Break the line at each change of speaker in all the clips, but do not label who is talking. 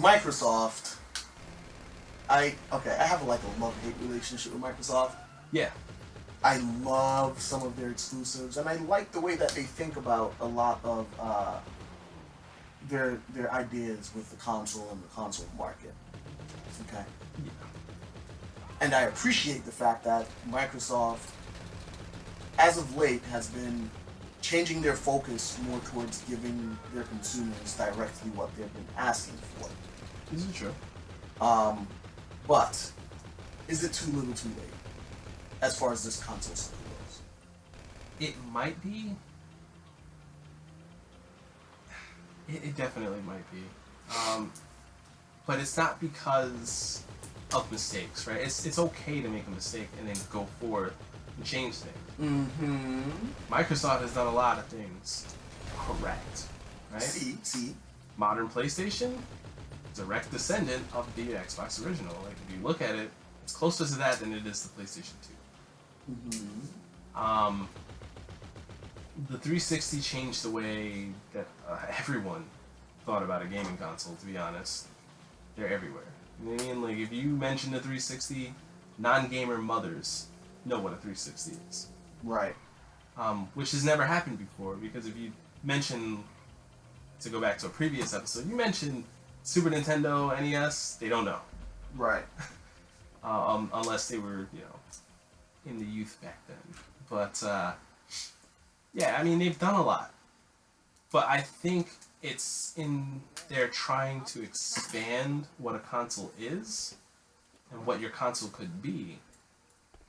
Microsoft, I have like a love-hate relationship with Microsoft.
Yeah.
I love some of their exclusives, and I like the way that they think about a lot of their ideas with the console and the console market. Okay.
Yeah.
And I appreciate the fact that Microsoft, as of late, has been changing their focus more towards giving their consumers directly what they've been asking for.
This is true.
But is it too little too late as far as this console stuff goes?
It might be. It definitely might be. But it's not because of mistakes, right? It's okay to make a mistake and then go forward and change things.
Mm-hmm.
Microsoft has done a lot of things correct, right?
See.
Modern PlayStation, direct descendant of the Xbox original. Like, if you look at it, it's closer to that than it is to PlayStation 2.
Mm-hmm.
The 360 changed the way that everyone thought about a gaming console, to be honest. They're everywhere. You know what I mean? Like, if you mention the 360, non-gamer mothers know what a 360 is.
Right.
Which has never happened before, because if you mention, to go back to a previous episode, you mentioned Super Nintendo, NES, they don't know.
Right.
Unless they were, in the youth back then. But, yeah, I mean, they've done a lot. But I think they're trying to expand what a console is and what your console could be,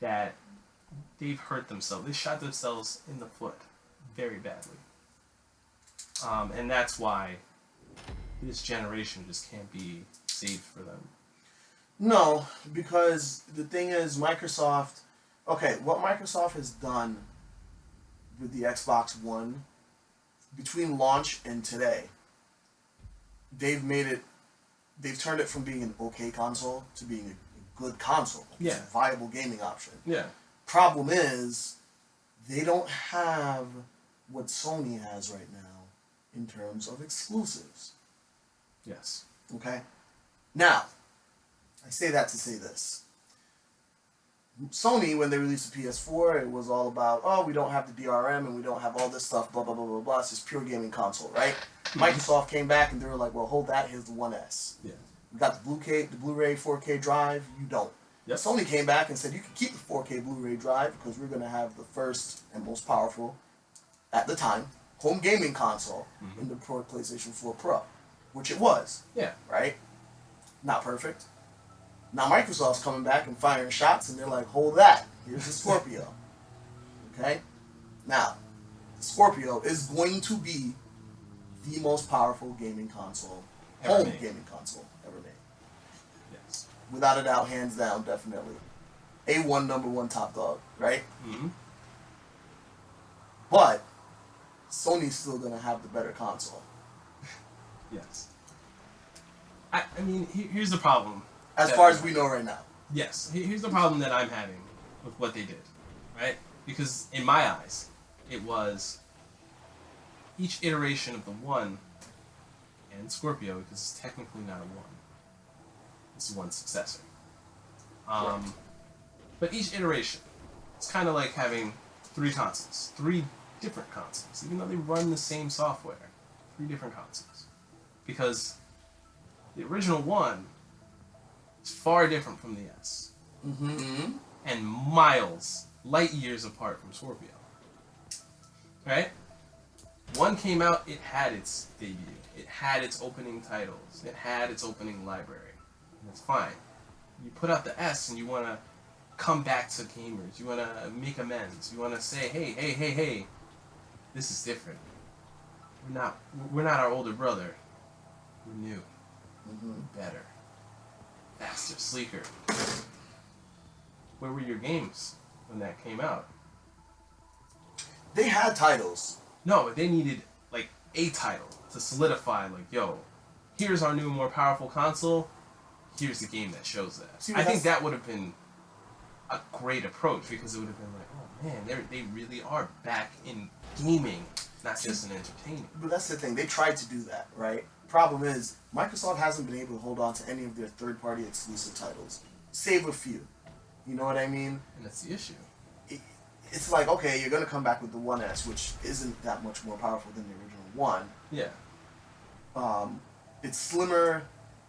that they've hurt themselves. They shot themselves in the foot very badly. And that's why this generation just can't be saved for them.
No, because the thing is, Microsoft... Okay, what Microsoft has done with the Xbox One, between launch and today, they've turned it from being an okay console to being a good console.
Yeah.
It's a viable gaming option.
Yeah.
Problem is, they don't have what Sony has right now in terms of exclusives.
Yes.
Okay? Now, I say that to say this. Sony, when they released the PS4, it was all about, oh, we don't have the DRM and we don't have all this stuff, blah, blah, blah, blah, blah. It's just pure gaming console, right? Mm-hmm. Microsoft came back and they were like, well, hold that, here's the One S.
Yeah.
We got the Blu-ray 4K drive, you don't.
Yep.
Sony came back and said, you can keep the 4K Blu-ray drive because we're going to have the first and most powerful, at the time, home gaming console in the PlayStation 4 Pro, which it was.
Yeah.
Right? Not perfect. Now Microsoft's coming back and firing shots, and they're like, hold that. Here's the Scorpio. Okay? Now, the Scorpio is going to be the most powerful gaming console, gaming console ever made.
Yes.
Without a doubt, hands down, definitely. A1, number one top dog, right?
Mm-hmm.
But Sony's still going to have the better console.
Yes. I mean, here's the problem.
As far as we know right now.
Yes. Here's the problem that I'm having with what they did, right? Because in my eyes, it was each iteration of the One and Scorpio, because it's technically not a One. It's one successor. But each iteration, it's kind of like having 3 consoles. 3 different consoles. Even though they run the same software. 3 different consoles. Because the original One is far different from the S.
Mm-hmm.
And miles, light years apart from Scorpio. Right? One came out, it had its debut. It had its opening titles. It had its opening library. And it's fine. You put out the S and you want to come back to gamers. You want to make amends. You want to say, hey, this is different. We're not our older brother. We're new. We're better. Faster, sleeker. Where were your games when that came out?
They had titles.
No, but they needed, like, a title to solidify, like, yo, here's our new, more powerful console. Here's the game that shows that. See, I think that would have been a great approach, because it would have been like, oh man, they really are back in gaming, not just in entertainment.
But that's the thing. They tried to do that, right? problem is Microsoft hasn't been able to hold on to any of their third-party exclusive titles, save a few. You know what I mean?
And that's the issue.
It's like, okay, you're gonna come back with the 1S, which isn't that much more powerful than the original one.
Yeah.
It's slimmer,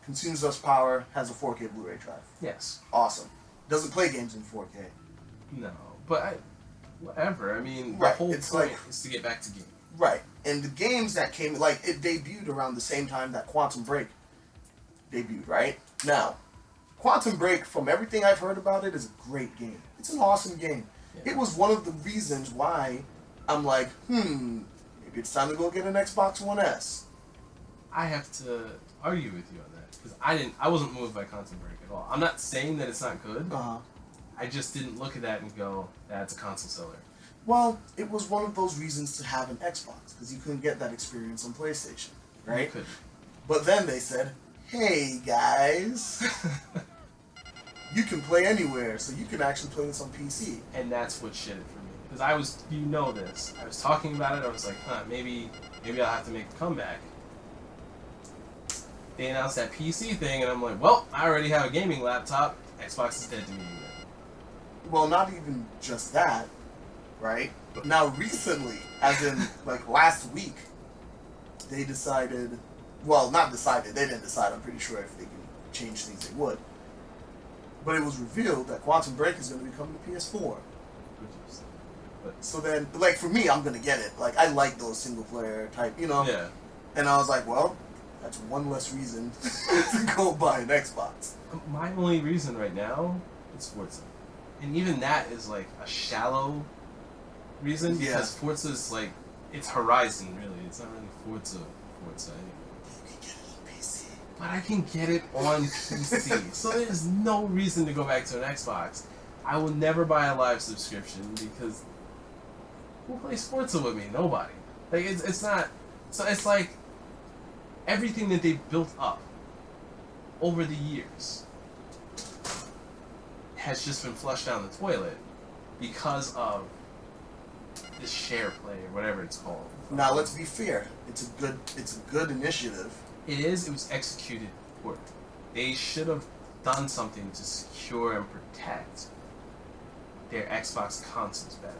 consumes less power, has a 4K Blu-ray drive.
Yes.
Awesome. Doesn't play games in 4K.
No, but whatever. I mean, the
Right,
whole
it's
point
like-
is to get back to gaming.
Right. And the games that came, like, it debuted around the same time that Quantum Break debuted, right? Now, Quantum Break, from everything I've heard about it, is a great game. It's an awesome game.
Yeah.
It was one of the reasons why I'm like, maybe it's time to go get an Xbox One S.
I have to argue with you on that because I wasn't moved by Quantum Break at all. I'm not saying that it's not good. I just didn't look at that and go, that's a console seller.
Well, it was one of those reasons to have an Xbox, because you couldn't get that experience on PlayStation, right?
You couldn't.
But then they said, hey guys, you can play anywhere, so you can actually play this on PC.
And that's what shit it for me. Because I was, you know this, I was talking about it, I was like, maybe I'll have to make a comeback. They announced that PC thing, and I'm like, well, I already have a gaming laptop. Xbox is dead to me again.
Well, not even just that, right? But now recently, as in like last week, they decided, well, not decided, they didn't decide, I'm pretty sure if they can change things they would. But it was revealed that Quantum Break is going to be coming to PS4. So then, like for me, I'm going to get it. Like, I like those single player type, you know?
Yeah.
And I was like, well, that's one less reason to go buy an Xbox.
My only reason right now is Forza. And even that is like a shallow reason because Forza's like, it's Horizon really. It's not really Forza anyway.
You can get it on PC.
But I can get it on PC. So there's no reason to go back to an Xbox. I will never buy a live subscription because who plays Forza with me? Nobody. Like it's not. So it's like everything that they've built up over the years has just been flushed down the toilet because of this share play or whatever it's called.
Now let's be fair. It's a good initiative.
It is. It was executed poorly. They should have done something to secure and protect their Xbox consoles better.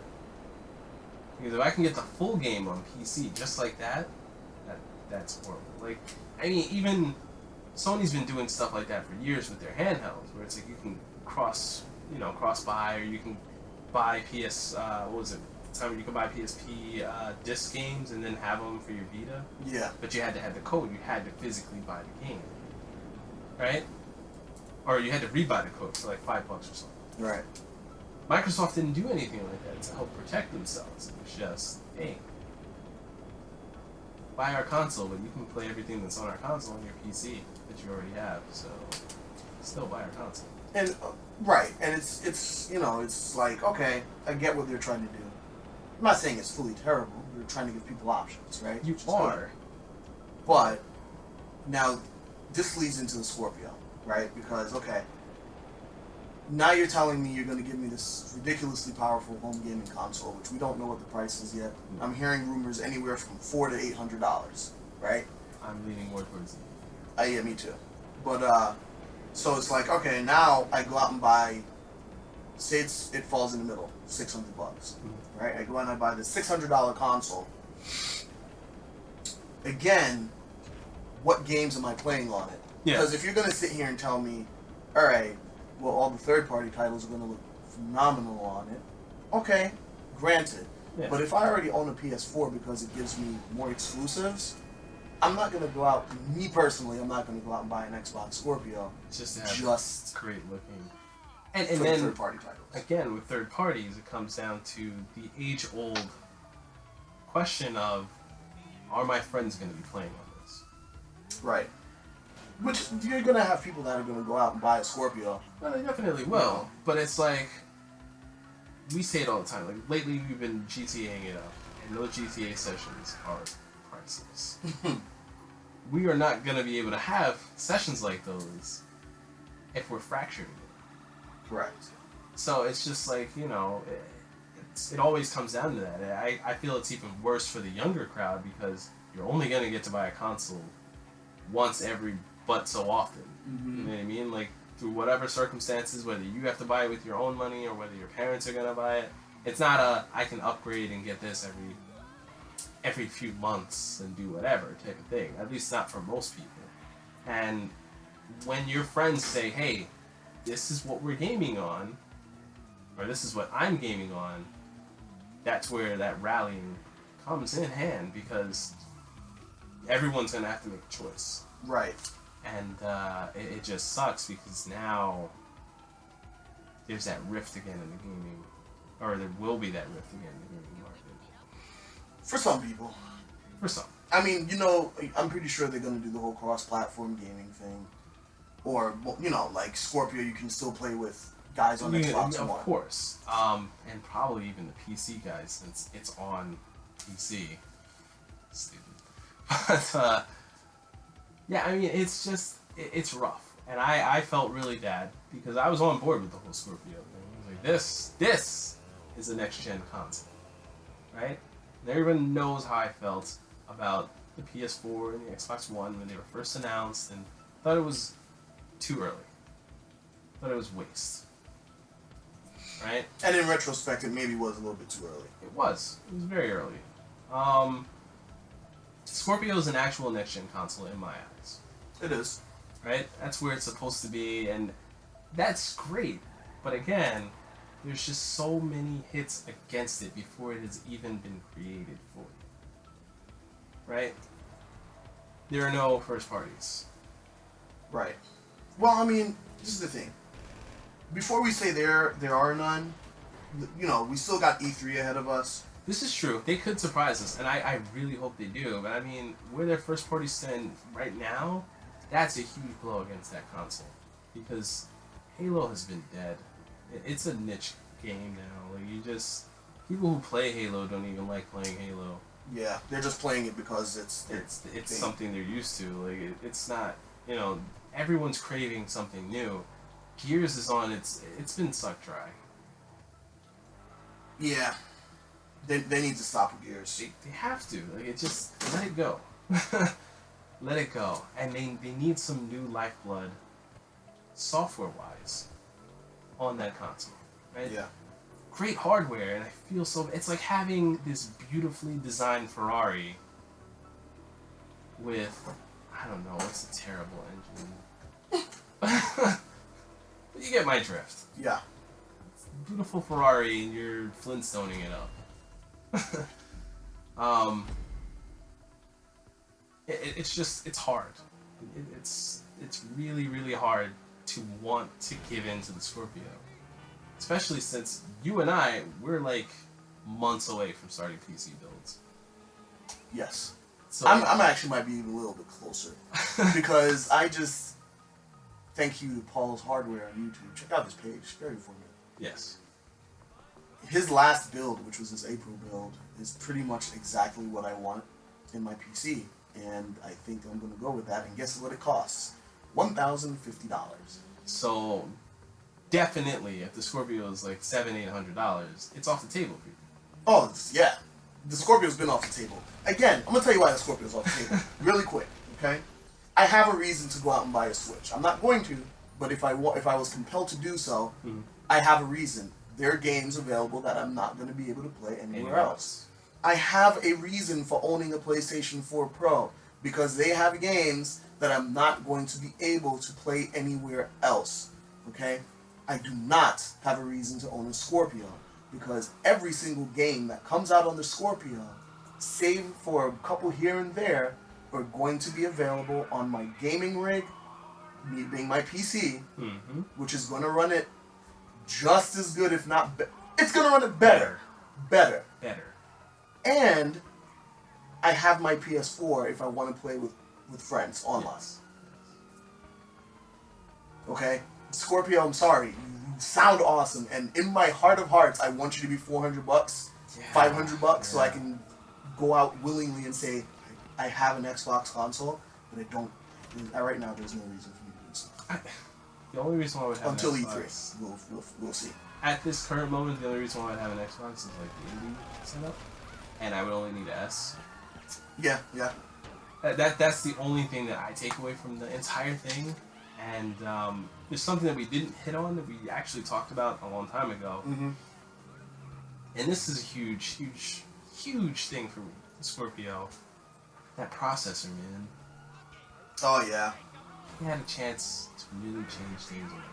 Because if I can get the full game on PC just like that's horrible. Like, I mean, even Sony's been doing stuff like that for years with their handhelds, where it's like you can cross buy, or you can buy you can buy PSP disc games and then have them for your Vita.
Yeah.
But you had to have the code. You had to physically buy the game, right? Or you had to rebuy the code for like $5 or something.
Right.
Microsoft didn't do anything like that to help protect themselves. It was just, hey, buy our console, but you can play everything that's on our console on your PC that you already have. So still buy our console.
And right, and it's it's like, okay, I get what they're trying to do. I'm not saying it's fully terrible. They're trying to give people options, right?
You
Which is
are.
good. But now this leads into the Scorpio, right? Because okay, now you're telling me you're going to give me this ridiculously powerful home gaming console, which we don't know what the price is yet. I'm hearing rumors anywhere from $400 to $800, right?
I'm leaning more towards it.
Yeah, me too. But so it's like, okay, now I go out and buy, say it falls in the middle, $600, right? I go out and I buy this $600 console. Again, what games am I playing on it?
Yeah.
Because if you're gonna sit here and tell me, all right, well, all the third-party titles are gonna look phenomenal on it. Okay, granted.
Yeah.
But if I already own a PS4 because it gives me more exclusives, I'm not gonna go out. Me personally, I'm not gonna go out and buy an Xbox Scorpio
Just to have
just
great looking. And
for the
then
third-party titles.
again, with third parties, it comes down to the age-old question of, are my friends going to be playing on this?
Right. Which you're gonna have people that are gonna go out and buy a Scorpio.
Well, they definitely will, but it's like, we say it all the time, like, lately we've been GTAing it up, and those GTA sessions are priceless. We are not going to be able to have sessions like those if we're fracturing it.
Correct.
So it's just like, it always comes down to that. I feel it's even worse for the younger crowd because you're only going to get to buy a console once every but so often.
Mm-hmm.
You know what I mean? Like, through whatever circumstances, whether you have to buy it with your own money or whether your parents are gonna buy it, it's not a I can upgrade and get this every few months and do whatever type of thing. At least not for most people. And when your friends say, "Hey, this is what we're gaming on," or "This is what I'm gaming on," that's where that rallying comes in hand, because everyone's gonna have to make a choice.
Right.
And it just sucks because now there's that rift again in the gaming, or there will be that rift again in the gaming market.
For some people.
For some.
I mean, you know, I'm pretty sure they're going to do the whole cross-platform gaming thing. Or, you know, like Scorpio, you can still play with guys on Xbox One.
Of course. And probably even the PC guys, since it's on PC. Stupid. But, yeah, I mean, it's just, it's rough. And I felt really bad because I was on board with the whole Scorpio thing. I was like, this is a next-gen console, right? And everyone knows how I felt about the PS4 and the Xbox One when they were first announced, and thought it was too early. Thought it was waste. Right?
And in retrospect, it maybe was a little bit too early.
It was very early. Scorpio is an actual next-gen console in my eyes.
It is.
Right? That's where it's supposed to be, and that's great. But again, there's just so many hits against it before it has even been created for you. Right? There are no first parties.
Right. Well, I mean, this is the thing. Before we say there are none, you know, we still got E3 ahead of us.
This is true. They could surprise us, and I really hope they do. But I mean, where their first party stand right now, that's a huge blow against that console. Because Halo has been dead. It's a niche game now. Like, you just... People who play Halo don't even like playing Halo.
Yeah, they're just playing it because it's
something they're used to. Like, it's not... You know, everyone's craving something new. Gears is on it's been sucked dry.
Yeah. They need to stop with Gears.
They have to. Like, it just... Let it go. Let it go. And they need some new lifeblood, software-wise, on that console. Right?
Yeah.
Great hardware, and I feel so... It's like having this beautifully designed Ferrari with... I don't know, what's a terrible engine? But you get my drift.
Yeah.
It's a beautiful Ferrari, and you're Flintstoning it up. It's just, it's hard. It's really, really hard to want to give in to the Scorpio. Especially since you and I, we're like months away from starting PC builds.
Yes.
So
I'm actually might be even a little bit closer. Because I just... Thank you to Paul's Hardware on YouTube. Check out this page. Very informative.
Yes.
His last build, which was his April build, is pretty much exactly what I want in my PC. And I think I'm going to go with that. And guess what it costs? $1,050.
So, definitely, if the Scorpio is like $700-800, it's off the table for you.
Oh, yeah. The Scorpio's been off the table. Again, I'm going to tell you why the Scorpio's off the table. Really quick, okay? I have a reason to go out and buy a Switch. I'm not going to, but if I was compelled to do so, I have a reason. There are games available that I'm not going to be able to play anywhere else. I have a reason for owning a PlayStation 4 Pro, because they have games that I'm not going to be able to play anywhere else. Okay? I do not have a reason to own a Scorpio, because every single game that comes out on the Scorpio, save for a couple here and there, are going to be available on my gaming rig, me being my PC, which is going to run it just as good, if not better. It's going to run it better. Better. And I have my PS4 if I want to play with friends online. Yes. Okay? Scorpio, I'm sorry. You sound awesome. And in my heart of hearts, I want you to be $400, $500, so I can go out willingly and say, I have an Xbox console, but I don't... Right now, there's no reason for me to do so.
The only reason why I would have
until
an Xbox,
E3, we'll see.
At this current moment, the only reason why I'd have an Xbox is like the indie setup, and I would only need a S.
Yeah.
That's the only thing that I take away from the entire thing. And there's something that we didn't hit on that we actually talked about a long time ago.
Mm-hmm.
And this is a huge, huge, huge thing for me, Scorpio. That processor, man.
Oh yeah.
He had a chance to really change things around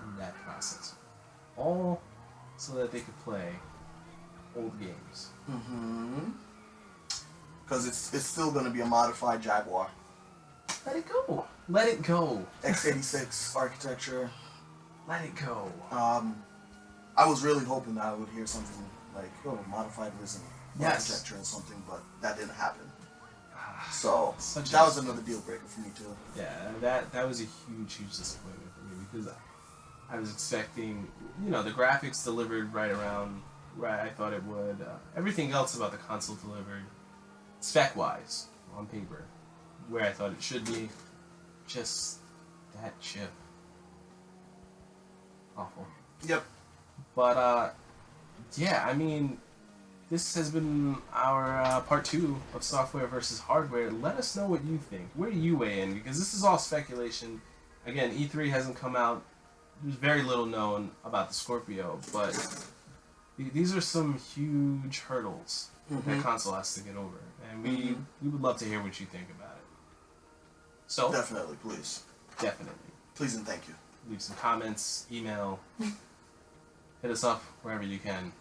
in that processor. All so that they could play old games.
Mm-hmm. Because it's still going to be a modified Jaguar.
Let it go. Let it go.
x86 architecture.
Let it go.
I was really hoping that I would hear something like, oh, modified Risen architecture and something, but that didn't happen. So that was another deal breaker for me too.
Yeah, that was a huge, huge disappointment for me because I was expecting, the graphics delivered right around where I thought it would. Everything else about the console delivered spec-wise on paper where I thought it should be. Just that chip. Awful.
Yep.
But yeah, I mean, this has been our part 2 of software versus hardware. Let us know what you think. Where do you weigh in? Because this is all speculation. Again, E3 hasn't come out. There's very little known about the Scorpio, but these are some huge hurdles that console has to get over. And we would love to hear what you think about it. So
Definitely, please.
Definitely.
Please and thank you.
Leave some comments, email, hit us up wherever you can.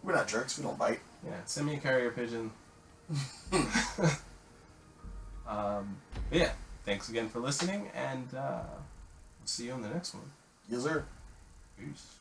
We're not jerks. We don't bite.
Yeah, send me a carrier pigeon. But yeah, thanks again for listening, and we'll see you on the next one.
Yes, sir.
Peace.